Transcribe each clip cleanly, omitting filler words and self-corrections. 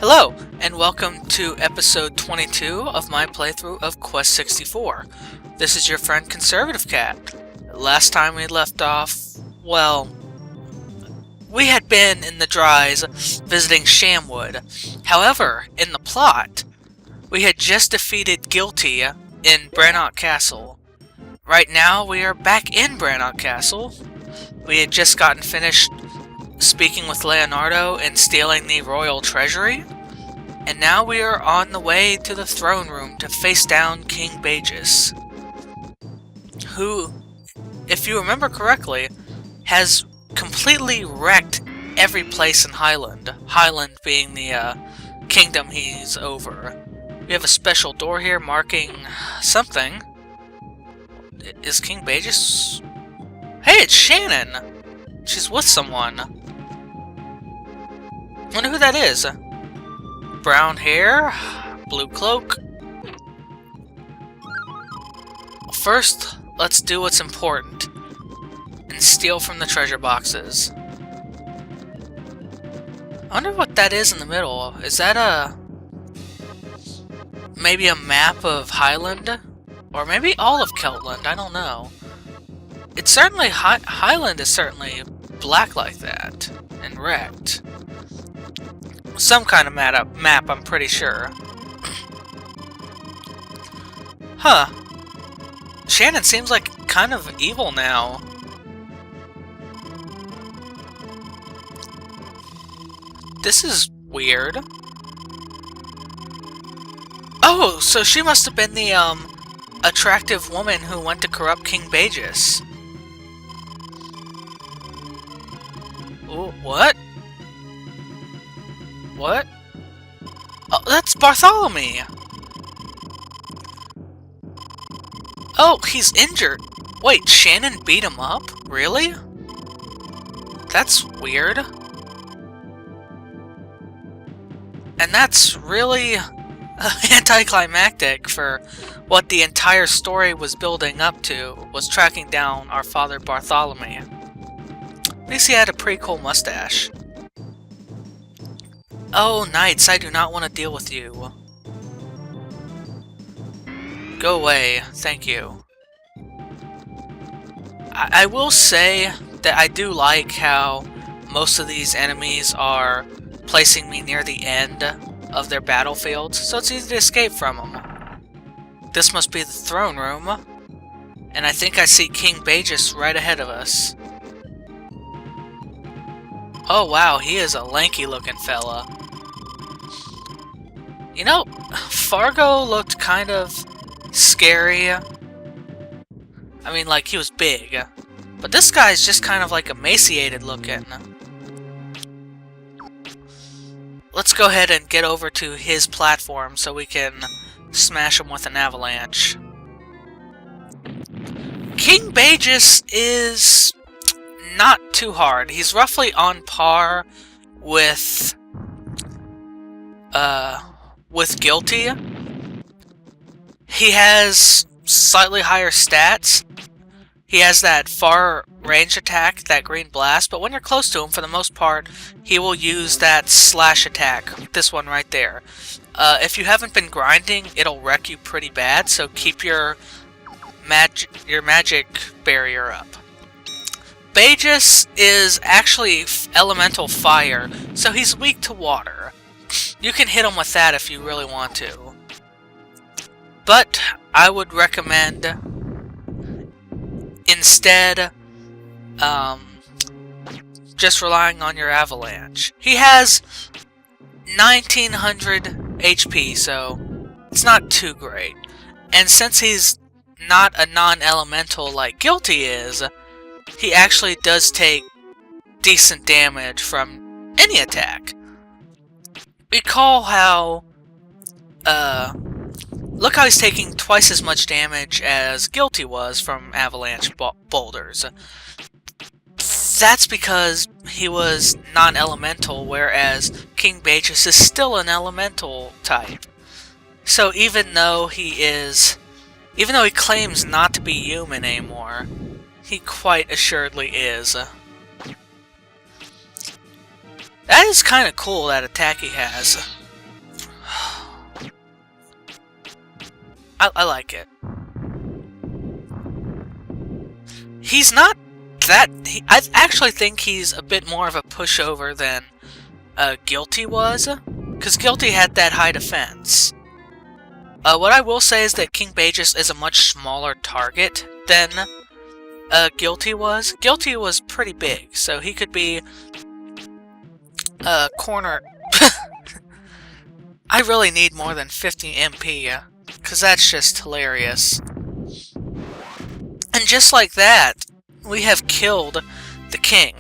Hello, and welcome to episode 22 of my playthrough of Quest 64. This is your friend Conservative Cat. Last time we left off, well, we had been in the Dries visiting Shamwood. However, in the plot, we had just defeated Guilty in Brannock Castle. Right now, we are back in Brannock Castle. We had just gotten finished speaking with Leonardo and stealing the royal treasury, and now we are on the way to the throne room to face down King Beigis, who, if you remember correctly, has completely wrecked every place in Highland. Highland being the kingdom he's over. We have a special door here marking something. Is King Beigis? Hey, it's Shannon! She's with someone. Wonder who that is. Brown hair, blue cloak. First, let's do what's important and steal from the treasure boxes. I wonder what that is in the middle. Is that maybe a map of Highland? Or maybe all of Keltland, I don't know. It's certainly, Highland is certainly black like that, and wrecked. Some kind of map, I'm pretty sure. Huh. Shannon seems like kind of evil now. This is weird. Oh, so she must have been the, attractive woman who went to corrupt King Beigis. Ooh, what? What? Oh, that's Bartholomew! Oh, he's injured! Wait, Shannon beat him up? Really? That's weird. And that's really anticlimactic for what the entire story was building up to, was tracking down our father Bartholomew. At least he had a pretty cool mustache. Oh, knights, I do not want to deal with you. Go away, thank you. I will say that I do like how most of these enemies are placing me near the end of their battlefields, so it's easy to escape from them. This must be the throne room, and I think I see King Beigis right ahead of us. Oh wow, he is a lanky looking fella. You know, Fargo looked kind of scary. I mean, like, he was big. But this guy's just kind of like emaciated looking. Let's go ahead and get over to his platform so we can smash him with an avalanche. King Beigis is not too hard. He's roughly on par with Guilty. He has slightly higher stats. He has that far range attack, that green blast, but when you're close to him, for the most part, he will use that slash attack, this one right there. If you haven't been grinding, it'll wreck you pretty bad, so keep your magic barrier up. Beigis is actually elemental fire, so he's weak to water. You can hit him with that if you really want to. But I would recommend instead just relying on your avalanche. He has 1900 HP, so it's not too great. And since he's not a non-elemental like Guilty is, he actually does take decent damage from any attack. Recall how, look how he's taking twice as much damage as Guilty was from avalanche boulders. That's because he was non-elemental, whereas King Beigis is still an elemental type. So even though he claims not to be human anymore, he quite assuredly is. That is kind of cool, that attack he has. I like it. He's not that... I actually think he's a bit more of a pushover than Guilty was, because Guilty had that high defense. What I will say is that King Beigis is a much smaller target than Guilty was. Guilty was pretty big, so he could be corner... I really need more than 50 MP, because that's just hilarious. And just like that, we have killed the king.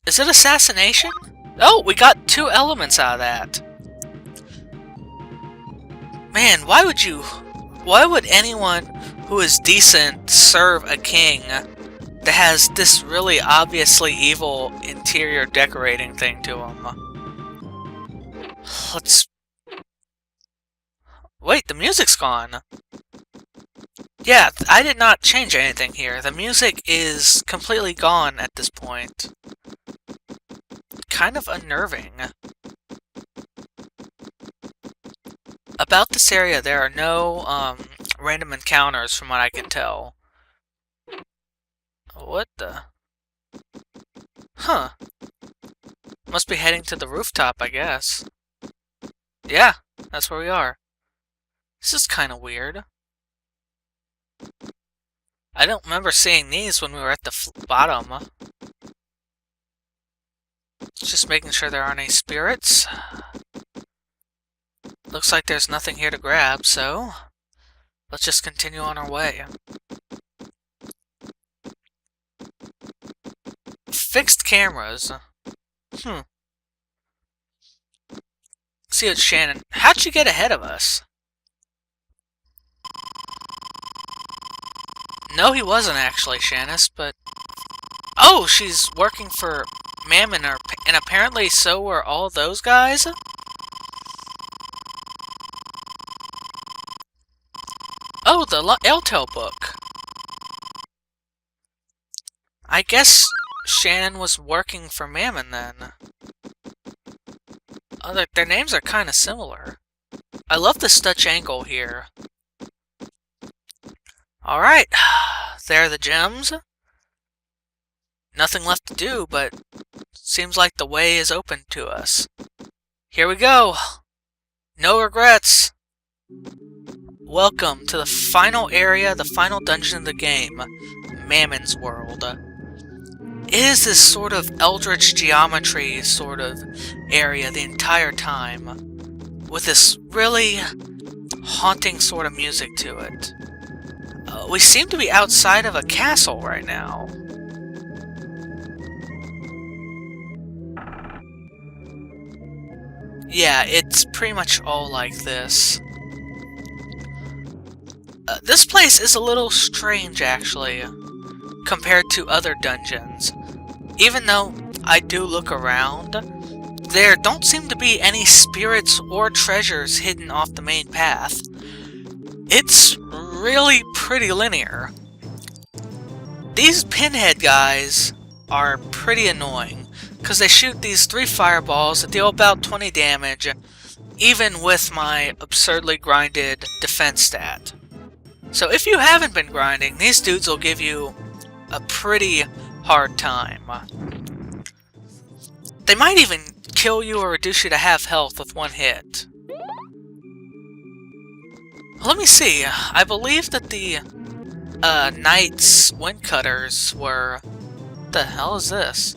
Is it assassination? Oh, we got 2 elements out of that. Man, why would anyone who is decent serve a king that has this really obviously evil interior decorating thing to him? Let's... Wait, the music's gone. Yeah, I did not change anything here. The music is completely gone at this point. Kind of unnerving. About this area, there are no random encounters from what I can tell. What the... Huh. Must be heading to the rooftop, I guess. Yeah, that's where we are. This is kind of weird. I don't remember seeing these when we were at the bottom. Just making sure there aren't any spirits. Looks like there's nothing here to grab, so let's just continue on our way. Fixed cameras. See what Shannon... How'd you get ahead of us? No, he wasn't actually, Shanice, but... Oh, she's working for Mammon, and apparently so were all those guys? Oh, the Eltel book. I guess Shannon was working for Mammon then. Oh, their names are kind of similar. I love the Dutch angle here. Alright, there are the gems. Nothing left to do, but seems like the way is open to us. Here we go! No regrets! Welcome to the final area, the final dungeon of the game, Mammon's World. It is this sort of eldritch geometry sort of area the entire time, with this really haunting sort of music to it. We seem to be outside of a castle right now. Yeah, it's pretty much all like this. This place is a little strange, actually, compared to other dungeons. Even though I do look around, there don't seem to be any spirits or treasures hidden off the main path. It's really pretty linear. These pinhead guys are pretty annoying, because they shoot these 3 fireballs that deal about 20 damage, even with my absurdly grinded defense stat. So if you haven't been grinding, these dudes will give you a pretty hard time. They might even kill you or reduce you to half health with 1 hit. Let me see. I believe that the Knight's Windcutters were... What the hell is this?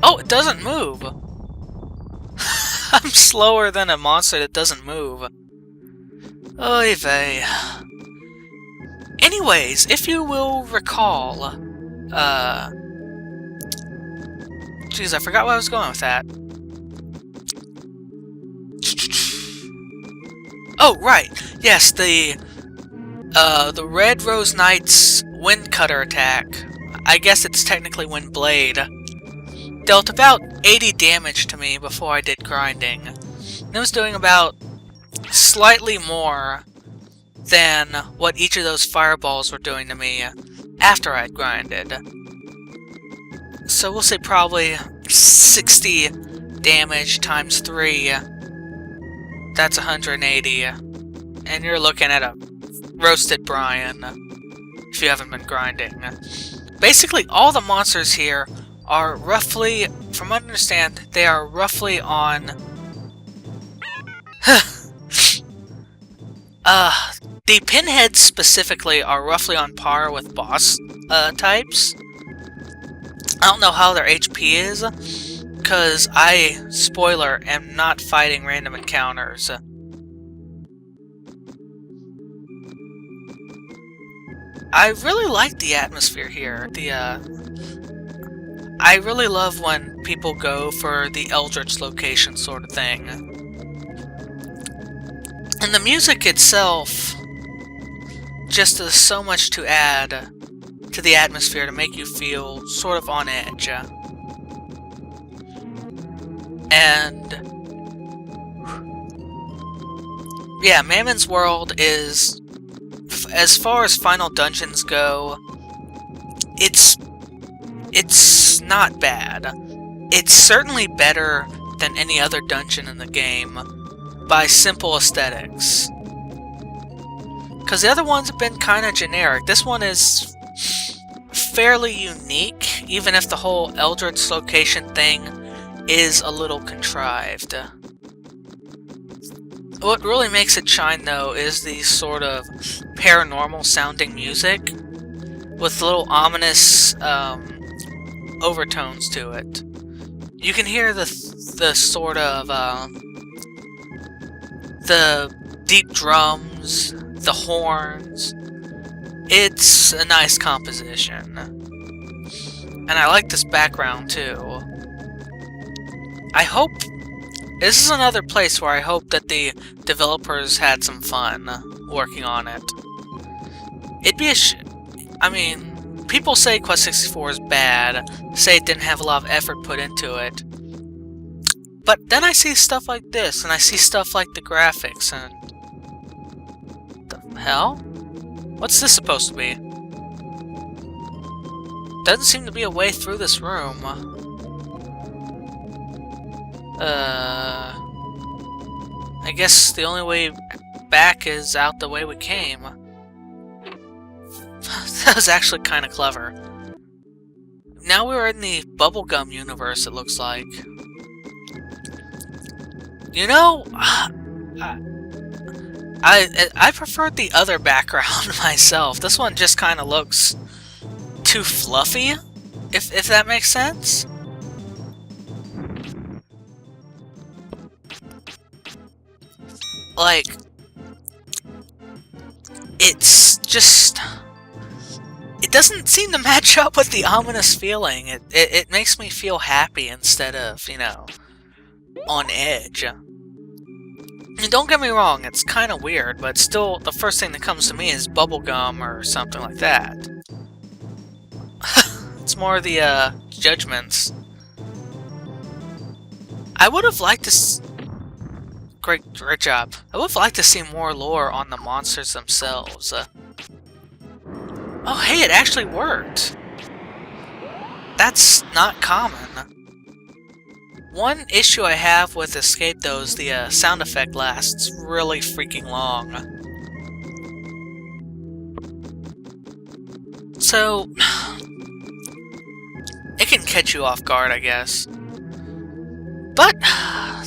Oh, it doesn't move! I'm slower than a monster that doesn't move. Oy vey. Anyways, if you will recall... Jeez, I forgot where I was going with that. Oh, right! Yes, the Red Rose Knight's Windcutter attack, I guess it's technically Windblade, dealt about 80 damage to me before I did grinding. And it was doing about slightly more than what each of those fireballs were doing to me after I'd grinded. So we'll say probably 60 damage times 3. That's 180. and you're looking at a roasted Brian, if you haven't been grinding. Basically, all the monsters here are roughly, from what I understand, they are roughly on... the pinheads specifically are roughly on par with boss types. I don't know how their HP is, because I, spoiler, am not fighting random encounters. I really like the atmosphere here. I really love when people go for the Eldritch location sort of thing. And the music itself just does so much to add to the atmosphere to make you feel sort of on edge. And yeah, Mammon's World is, as far as final dungeons go, it's not bad. It's certainly better than any other dungeon in the game by simple aesthetics. Because the other ones have been kind of generic. This one is fairly unique, even if the whole Eldritch location thing is a little contrived. What really makes it shine, though, is the sort of paranormal sounding music with little ominous overtones to it. You can hear the sort of the deep drums, the horns. It's a nice composition. And I like this background too. I hope... This is another place where I hope that the developers had some fun working on it. It'd be a I mean, people say Quest 64 is bad, say it didn't have a lot of effort put into it. But then I see stuff like this, and I see stuff like the graphics, and... The hell? What's this supposed to be? Doesn't seem to be a way through this room. I guess the only way back is out the way we came. That was actually kind of clever. Now we're in the bubblegum universe, it looks like. You know, I preferred the other background myself. This one just kind of looks too fluffy, if that makes sense. Like, it's just... It doesn't seem to match up with the ominous feeling. It makes me feel happy instead of, you know, on edge. And don't get me wrong, it's kind of weird, but still, the first thing that comes to me is bubblegum or something like that. It's more the, judgments. I would have liked to... Great job. I would have liked to see more lore on the monsters themselves. Oh, hey, it actually worked! That's not common. One issue I have with Escape, though, is the sound effect lasts really freaking long. So... it can catch you off guard, I guess. But,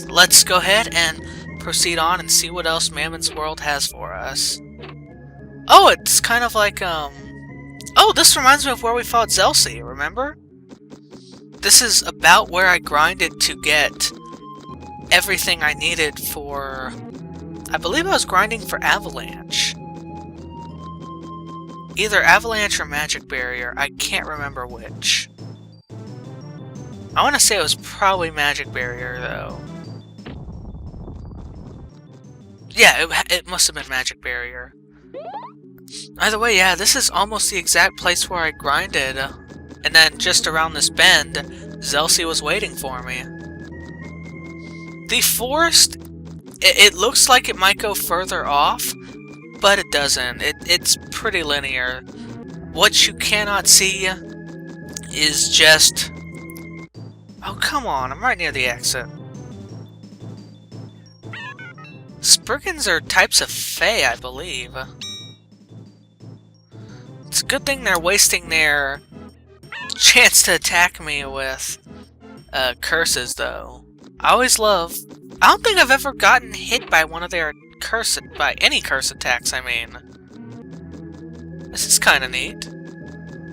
let's go ahead and proceed on and see what else Mammon's World has for us. Oh, it's kind of like, Oh, this reminds me of where we fought Zelsi, remember? This is about where I grinded to get everything I needed for... I believe I was grinding for Avalanche. Either Avalanche or Magic Barrier, I can't remember which. I want to say it was probably Magic Barrier, though. Yeah, it must have been Magic Barrier. Either way, yeah, this is almost the exact place where I grinded. And then, just around this bend, Zelsi was waiting for me. The forest, it looks like it might go further off, but it doesn't. It's pretty linear. What you cannot see is just... Oh, come on, I'm right near the exit. Spriggans are types of fae, I believe. It's a good thing they're wasting their chance to attack me with curses, though. I always love... I don't think I've ever gotten hit by one of their by any curse attacks, I mean. This is kind of neat.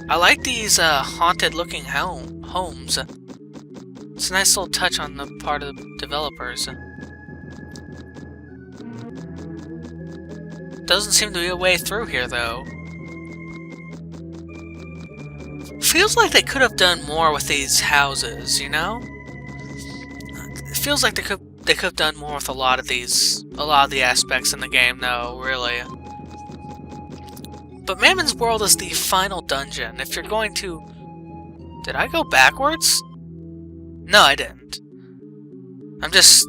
I like these haunted-looking homes. It's a nice little touch on the part of the developers. Doesn't seem to be a way through here, though. Feels like they could have done more with these houses, you know? It feels like they could have done more with a lot of the aspects in the game, though, really. But Mammon's World is the final dungeon. If you're going to... Did I go backwards? No, I didn't. I'm just...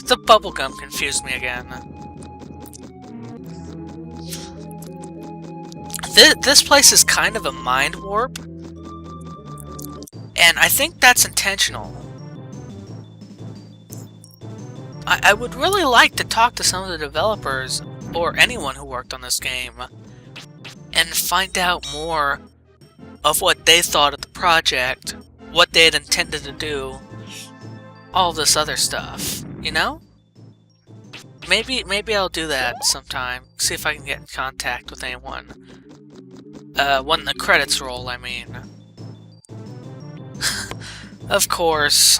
The bubblegum confused me again. This place is kind of a mind warp. And I think that's intentional. I would really like to talk to some of the developers, or anyone who worked on this game, and find out more of what they thought of the project, what they had intended to do, all this other stuff, you know? Maybe I'll do that sometime, see if I can get in contact with anyone. When the credits roll, I mean. Of course,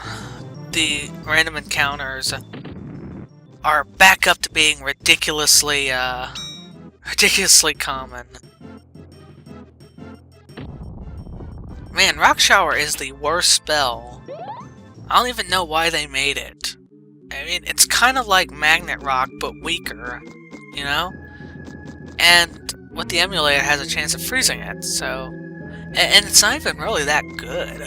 the random encounters are back up to being ridiculously common. Man, Rock Shower is the worst spell. I don't even know why they made it. I mean, it's kind of like Magnet Rock, but weaker, you know? And with the emulator, it has a chance of freezing it, so... And it's not even really that good.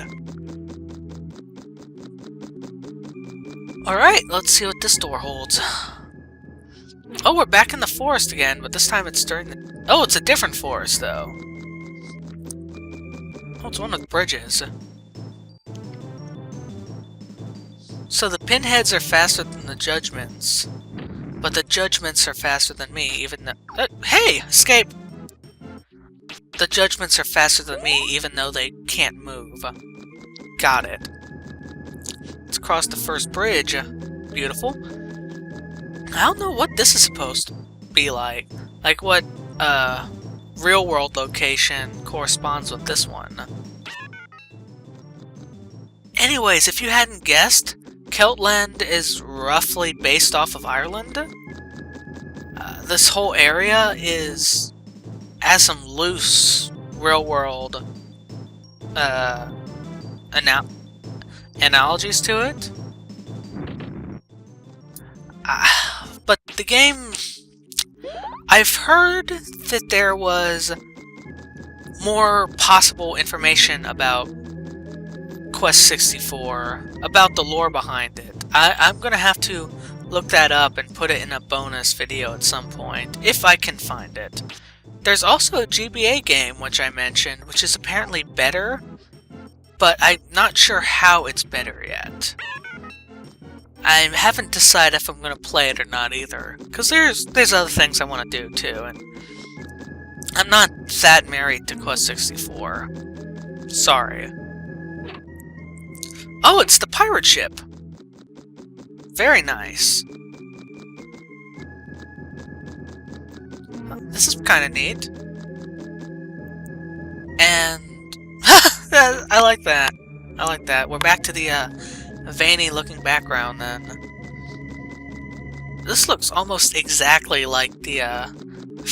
Alright, let's see what this door holds. Oh, we're back in the forest again, but this time it's during the... Oh, it's a different forest, though. Oh, it's one of the bridges. So the pinheads are faster than the judgments. But the judgments are faster than me, even though... hey! Escape! The judgments are faster than me, even though they can't move. Got it. Let's cross the first bridge. Beautiful. I don't know what this is supposed to be like. Like what, real-world location corresponds with this one. Anyways, if you hadn't guessed, Celtland is roughly based off of Ireland. This whole area has some loose real-world analogies to it. But the game... I've heard that there was more possible information about Quest 64, about the lore behind it. I'm gonna have to look that up and put it in a bonus video at some point, if I can find it. There's also a GBA game, which I mentioned, which is apparently better, but I'm not sure how it's better yet. I haven't decided if I'm going to play it or not either, because there's other things I want to do too, and I'm not that married to Quest 64. Sorry. Oh, it's the pirate ship! Very nice. This is kind of neat. And... I like that. I like that. We're back to the, veiny-looking background, then. This looks almost exactly like the,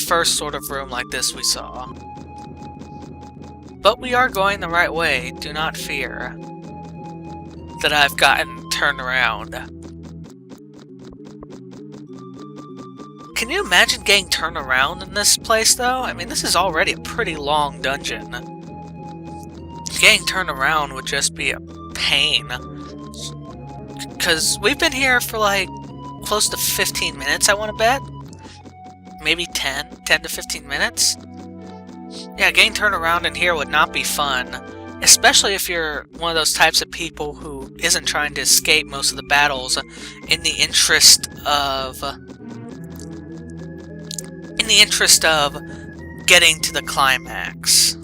first sort of room like this we saw. But we are going the right way, do not fear that I've gotten turned around. Can you imagine getting turned around in this place, though? I mean, this is already a pretty long dungeon. Getting turned around would just be a pain. Because we've been here for, like, close to 15 minutes, I want to bet? Maybe 10 to 15 minutes? Yeah, getting turned around in here would not be fun. Especially if you're one of those types of people who isn't trying to escape most of the battles in the interest of in the interest of getting to the climax.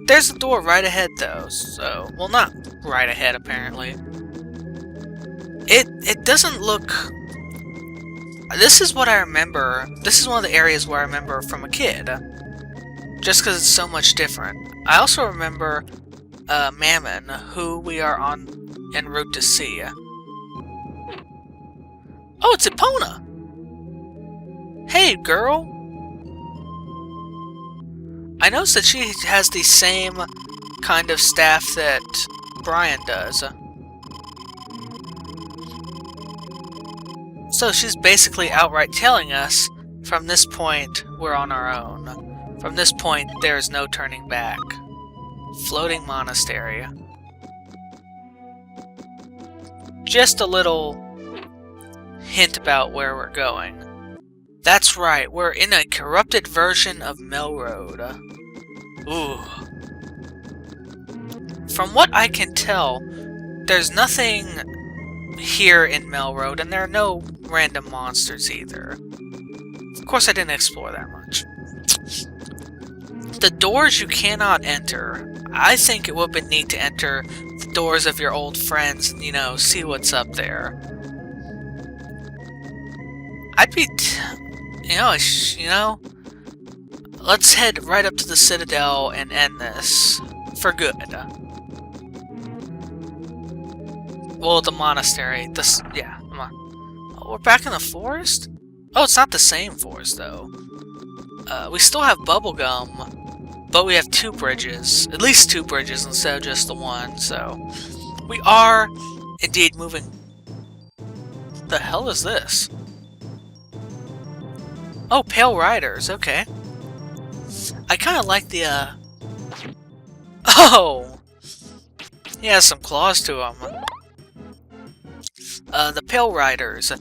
There's a door right ahead, though, so... Well, not right ahead, apparently. It doesn't look... This is what I remember. This is one of the areas where I remember from a kid. Just because it's so much different. I also remember Mammon, who we are en route to see. Oh, it's Epona! Hey, girl! I noticed that she has the same kind of staff that Brian does. So she's basically outright telling us, from this point, we're on our own. From this point, there is no turning back. Floating monastery. Just a little hint about where we're going. That's right, we're in a corrupted version of Melroad. Ooh. From what I can tell, there's nothing here in Melroad, and there are no random monsters either. Of course, I didn't explore that much. The doors you cannot enter. I think it would have been neat to enter the doors of your old friends and, you know, see what's up there. I'd be... you know, let's head right up to the Citadel and end this. For good. Well, the monastery. Yeah, come on. Oh, we're back in the forest? Oh, it's not the same forest, though. We still have bubblegum, but we have 2 bridges. At least 2 bridges instead of just the one, so... We are, indeed, moving... The hell is this? Oh, Pale Riders, okay. I kind of like the, Oh! He has some claws to him. The Pale Riders.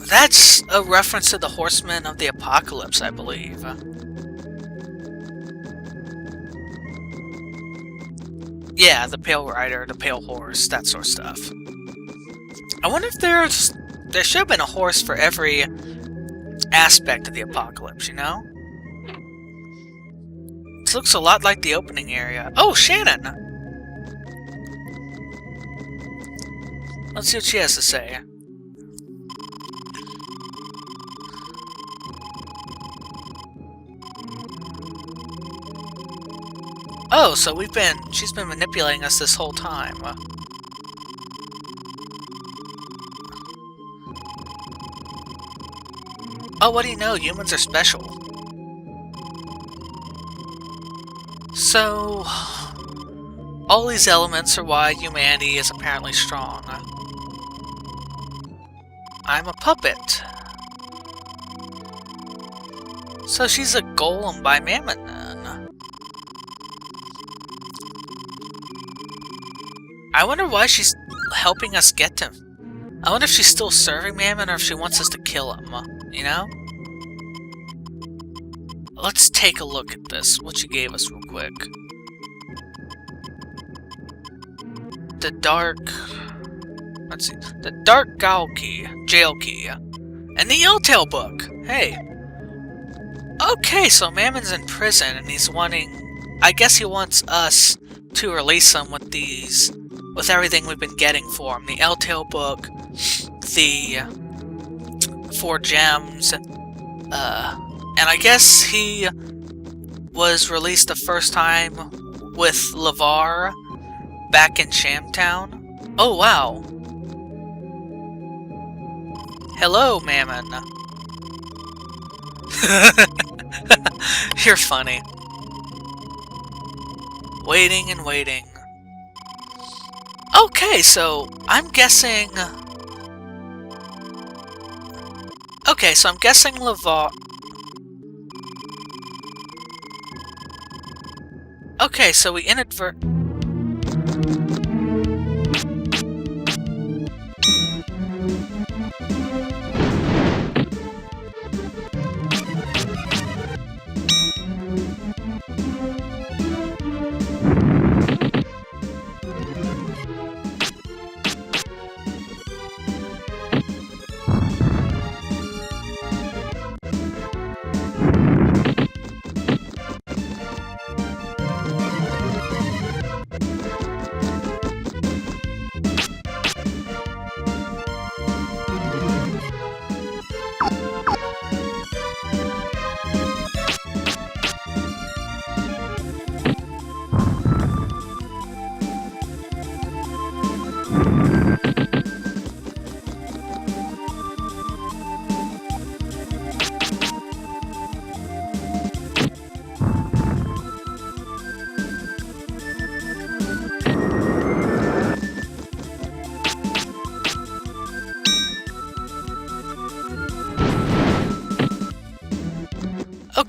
That's a reference to the Horsemen of the Apocalypse, I believe. Yeah, the Pale Rider, the Pale Horse, that sort of stuff. I wonder if there should have been a horse for every aspect of the apocalypse, you know? This looks a lot like the opening area. Oh, Shannon! Let's see what she has to say. Oh, so she's been manipulating us this whole time. Oh, what do you know? Humans are special. So, all these elements are why humanity is apparently strong. I'm a puppet. So she's a golem by Mammon, then. I wonder why she's helping us get him. I wonder if she's still serving Mammon or if she wants us to kill him, you know? Let's take a look at this, what she gave us real quick. The dark... Let's see. The dark jail key. And the Ill-Tail book! Hey! Okay, so Mammon's in prison and he's wanting... I guess he wants us to release him with these... with everything we've been getting for him. The Ill-Tail book, the 4 gems, and I guess he was released the first time with LeVar back in Shamtown. Oh, wow. Hello, Mammon. You're funny. Waiting and waiting. Okay, so I'm guessing... Okay, so I'm guessing LeVar... Okay, so we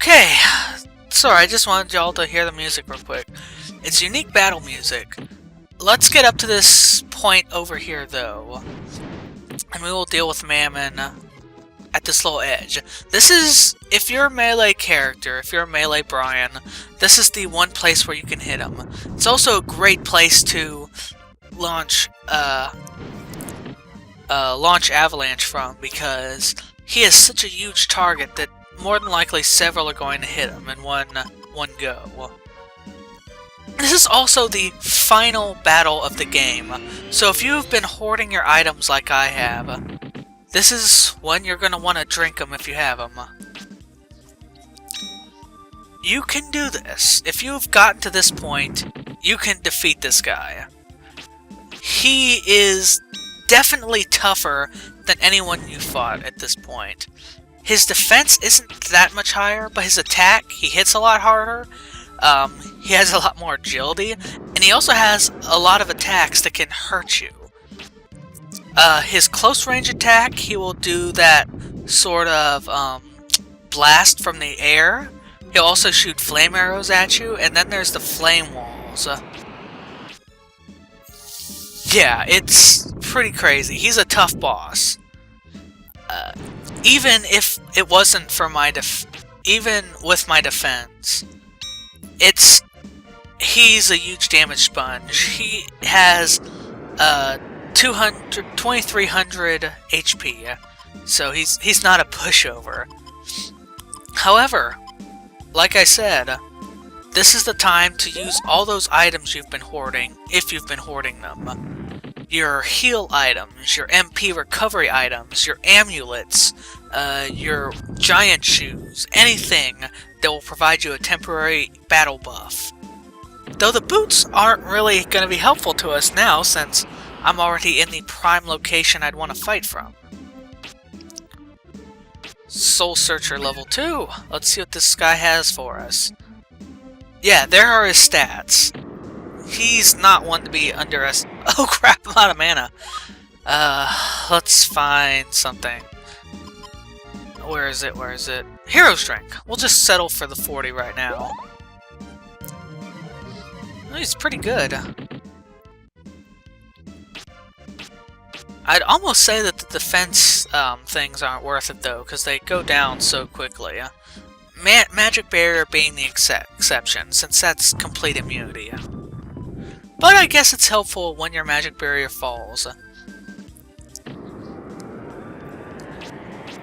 Okay, sorry, I just wanted y'all to hear the music real quick. It's unique battle music. Let's get up to this point over here, though, and we will deal with Mammon at this little edge. This is, if you're a melee character, if you're a melee Brian, this is the one place where you can hit him. It's also a great place to launch Avalanche from, because he is such a huge target that more than likely several are going to hit him in one go. This is also the final battle of the game, so if you've been hoarding your items like I have, this is when you're going to want to drink them if you have them. You can do this. If you've gotten to this point, you can defeat this guy. He is definitely tougher than anyone you fought at this point. His defense isn't that much higher, but his attack, he hits a lot harder. He has a lot more agility, and he also has a lot of attacks that can hurt you. His close range attack, he will do that sort of blast from the air. He'll also shoot flame arrows at you, and then there's the flame walls. Yeah, it's pretty crazy. He's a tough boss. Even if it wasn't for my even with my defense, he's a huge damage sponge. He has 2300 HP, so he's not a pushover. However, like I said, this is the time to use all those items you've been hoarding, if you've been hoarding them. Your heal items, your MP recovery items, your amulets, your giant shoes, anything that will provide you a temporary battle buff. Though the boots aren't really going to be helpful to us now, since I'm already in the prime location I'd want to fight from. Soul Searcher level 2. Let's see what this guy has for us. Yeah, there are his stats. He's not one to be underestimated. Oh crap, I'm out of mana. Let's find something. Where is it? Where is it? Hero's Drink. We'll just settle for the 40 right now. Oh, he's pretty good. I'd almost say that the defense things aren't worth it, though, because they go down so quickly. Magic Barrier being the exception, since that's complete immunity. But I guess it's helpful when your Magic Barrier falls.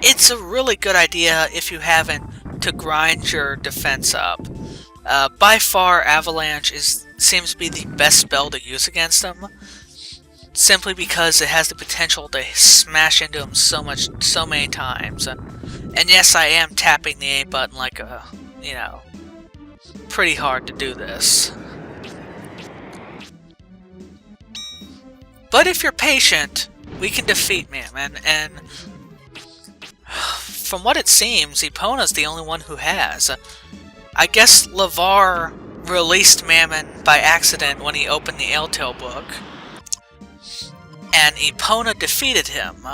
It's a really good idea if you haven't to grind your defense up. By far, Avalanche seems to be the best spell to use against them, simply because it has the potential to smash into him so many times. And yes, I am tapping the A button like a, pretty hard to do this. But if you're patient, we can defeat Mammon, and from what it seems, Epona's the only one who has. I guess LeVar released Mammon by accident when he opened the Eltail book, and Epona defeated him.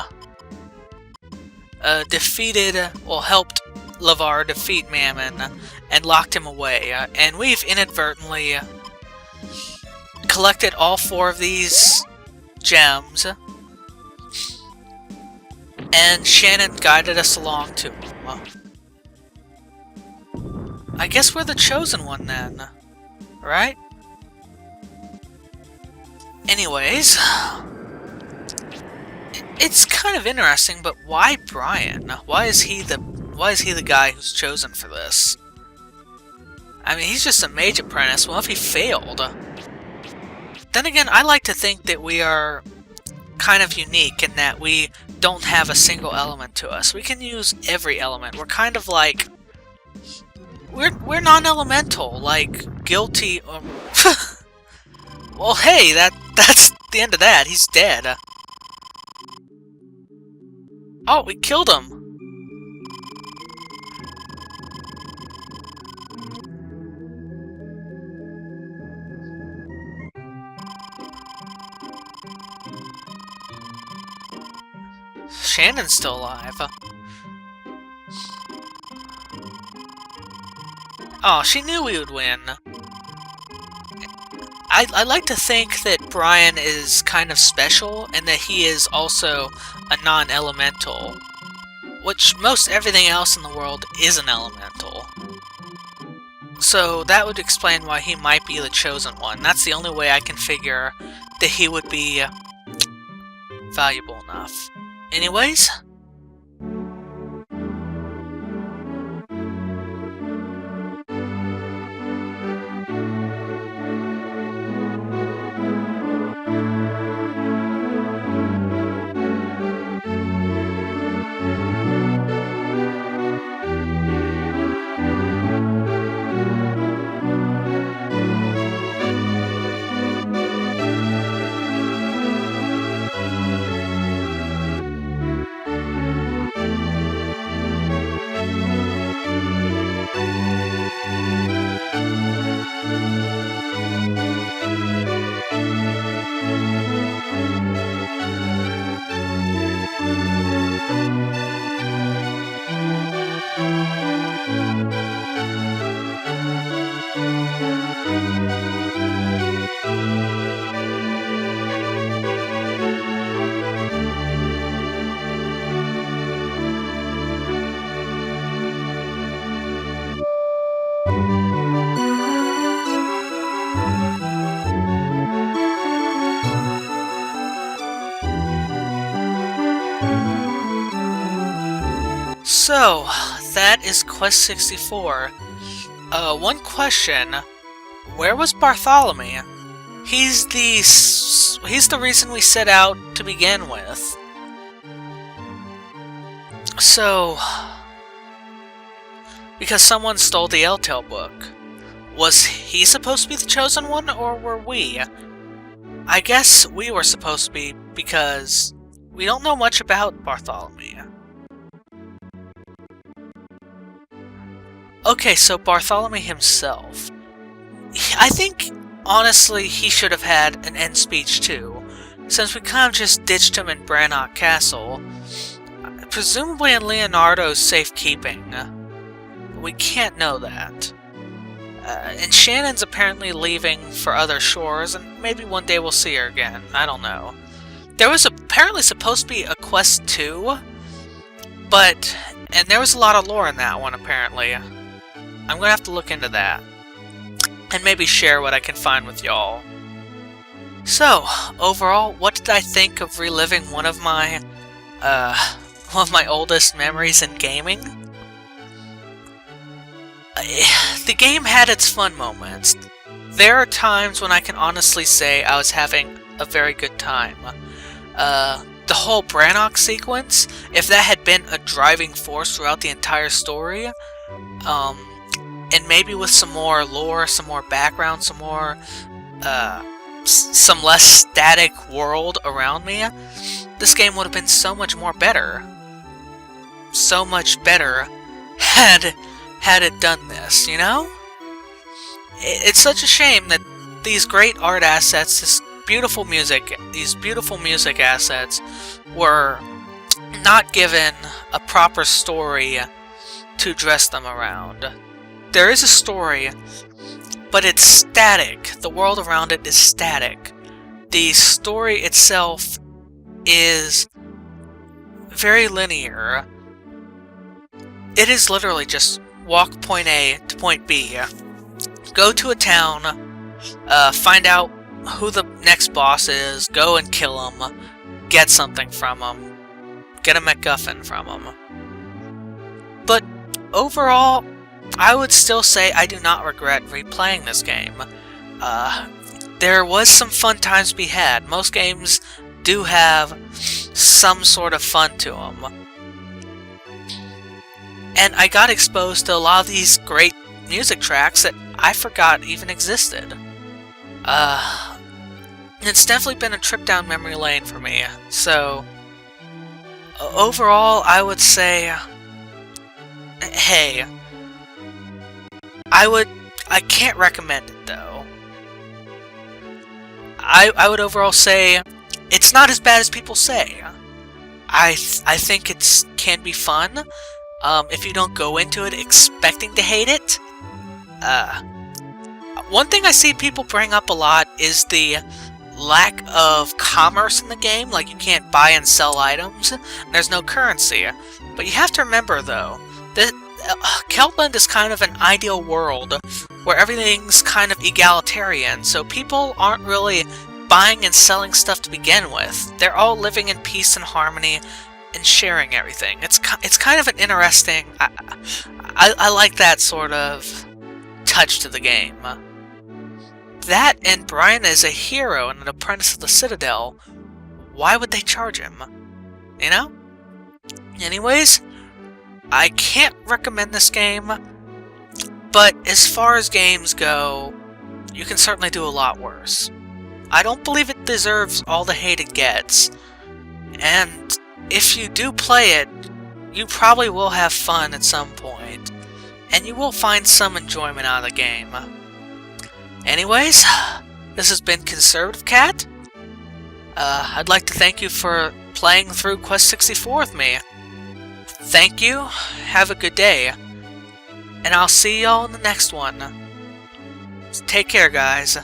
Helped LeVar defeat Mammon and locked him away, and we've inadvertently collected all 4 of these gems, and Shannon guided us along to him. I guess we're the chosen one then, right? Anyways, it's kind of interesting, but why Brian? Why is he the guy who's chosen for this? I mean, he's just a mage apprentice. Well, if he failed? Then again, I like to think that we are kind of unique in that we don't have a single element to us. We can use every element. We're kind of like... We're non-elemental, like Guilty or... Well, hey, that's the end of that. He's dead. Oh, we killed him! Shannon's still alive. Oh, she knew we would win. I like to think that Brian is kind of special, and that he is also a non-elemental. Which most everything else in the world is an elemental. So that would explain why he might be the chosen one. That's the only way I can figure that he would be valuable enough. Anyways... So, that is Quest 64. One question. Where was Bartholomew? He's the reason we set out to begin with. So... because someone stole the L-Tail book. Was he supposed to be the chosen one, or were we? I guess we were supposed to be, because we don't know much about Bartholomew. Okay, so Bartholomew himself. I think, honestly, he should have had an end speech too, since we kind of just ditched him in Brannock Castle, presumably in Leonardo's safekeeping. We can't know that. And Shannon's apparently leaving for other shores, and maybe one day we'll see her again. I don't know. There was apparently supposed to be a Quest 2, and there was a lot of lore in that one, apparently. I'm gonna have to look into that, and maybe share what I can find with y'all. So, overall, what did I think of reliving one of my oldest memories in gaming? The game had its fun moments. There are times when I can honestly say I was having a very good time. The whole Brannock sequence, if that had been a driving force throughout the entire story, and maybe with some more lore, some more background, some less static world around me, this game would have been so much more better. So much better had it done this, you know? It's such a shame that these great art assets, these beautiful music assets, were not given a proper story to dress them around. There is a story, but it's static. The world around it is static. The story itself is very linear. It is literally just walk point A to point B, go to a town, find out who the next boss is, go and kill him, get something from him, get a MacGuffin from him. But overall, I would still say I do not regret replaying this game. There was some fun times to be had. Most games do have some sort of fun to them. And I got exposed to a lot of these great music tracks that I forgot even existed. It's definitely been a trip down memory lane for me. So, overall, I would say, hey, I can't recommend it though. I would overall say, it's not as bad as people say. I think can be fun. If you don't go into it expecting to hate it, One thing I see people bring up a lot is the lack of commerce in the game. Like, you can't buy and sell items, and there's no currency. But you have to remember, though, that Keltland is kind of an ideal world where everything's kind of egalitarian, so people aren't really buying and selling stuff to begin with. They're all living in peace and harmony and sharing everything. It's kind of an interesting... I like that sort of touch to the game. That, and Brian is a hero and an apprentice of the Citadel. Why would they charge him? You know? Anyways, I can't recommend this game, but as far as games go, you can certainly do a lot worse. I don't believe it deserves all the hate it gets, and if you do play it, you probably will have fun at some point, and you will find some enjoyment out of the game. Anyways, this has been Conservative Cat. I'd like to thank you for playing through Quest 64 with me. Thank you, have a good day, and I'll see y'all in the next one. Take care, guys.